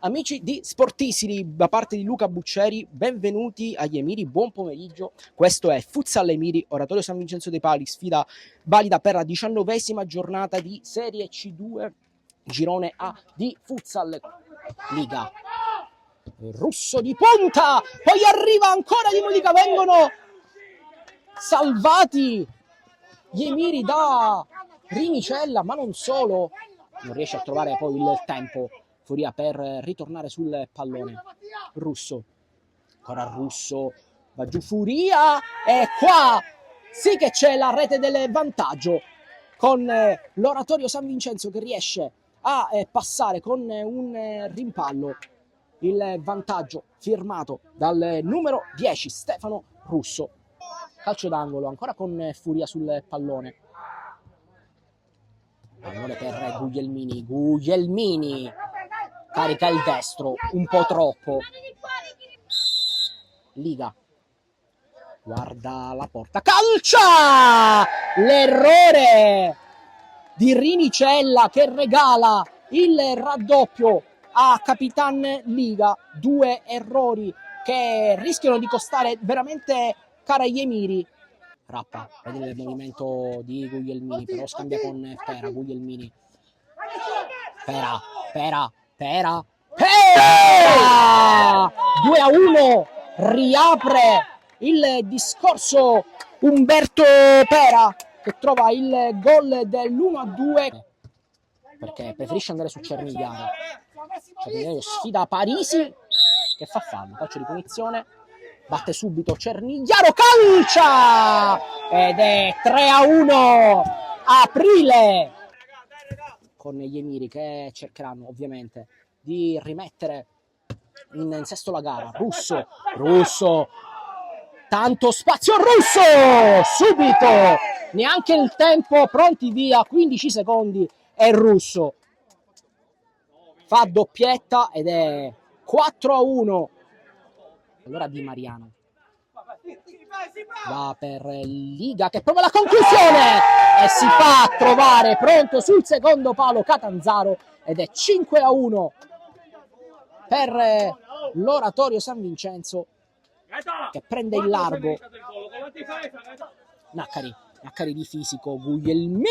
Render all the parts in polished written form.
Amici di Sportissimi, da parte di Luca Buccieri, benvenuti agli Emiri, buon pomeriggio. Questo è Futsal Emiri, Oratorio San Vincenzo dei Pali, sfida valida per la 19ª giornata di Serie C2, girone A di Futsal Liga. Russo di punta, poi arriva ancora di Modica, vengono salvati gli Emiri da Rinicella, ma non solo, non riesce a trovare poi il tempo Furia per ritornare sul pallone. Russo, ancora Russo, va giù Furia e qua sì che c'è la rete del vantaggio con l'Oratorio San Vincenzo che riesce a passare con un rimpallo il vantaggio firmato dal numero 10 Stefano Russo. Calcio d'angolo ancora con Furia sul pallone. Pallone per Guglielmini carica il destro un po' troppo. Liga guarda la porta, calcia! L'errore di Rinicella che regala il raddoppio a Capitan Liga. Due errori che rischiano di costare veramente cara agli Emiri. Rappa, vedi il movimento di Guglielmini, però scambia con Pera. Guglielmini, Pera 2-1, riapre il discorso Umberto Pera che trova il gol dell'1-2 perché preferisce andare su Cernigliaro. Cernigliaro sfida Parisi che fa fallo, calcio di punizione, batte subito Cernigliaro, calcia ed è 3-1. Aprile con gli Emiri che cercheranno ovviamente di rimettere in sesto la gara. Russo, tanto spazio, Russo subito, neanche il tempo, pronti via, 15 secondi e Russo fa doppietta ed è 4-1. Allora Di Mariano va per Liga che prova la conclusione e si fa trovare pronto sul secondo palo Catanzaro ed è 5-1 per l'Oratorio San Vincenzo che prende il largo. Naccari di fisico, Guglielmini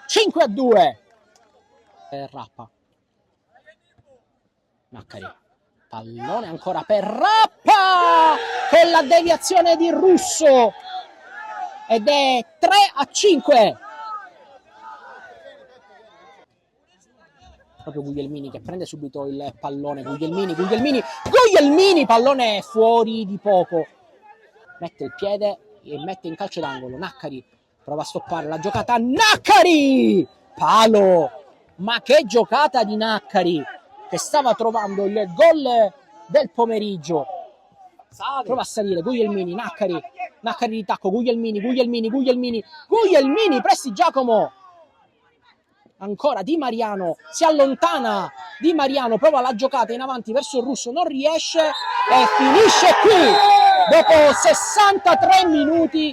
5-2. Rappa, Naccari, pallone ancora per Rappa con la deviazione di Russo ed è 3-5. Proprio Guglielmini che prende subito il pallone. Guglielmini, pallone fuori di poco, mette il piede e mette in calcio d'angolo. Naccari prova a stoppare la giocata, Naccari, palo, ma che giocata di Naccari che stava trovando il gol del pomeriggio. Prova a salire Guglielmini, Naccari di tacco, Guglielmini, Presti Giacomo, ancora Di Mariano, si allontana Di Mariano, prova la giocata in avanti verso il Russo, non riesce e finisce qui. Dopo 63 minuti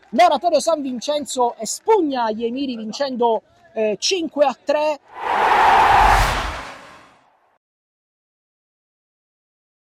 l'Oratorio San Vincenzo espugna gli Emiri vincendo 5-3.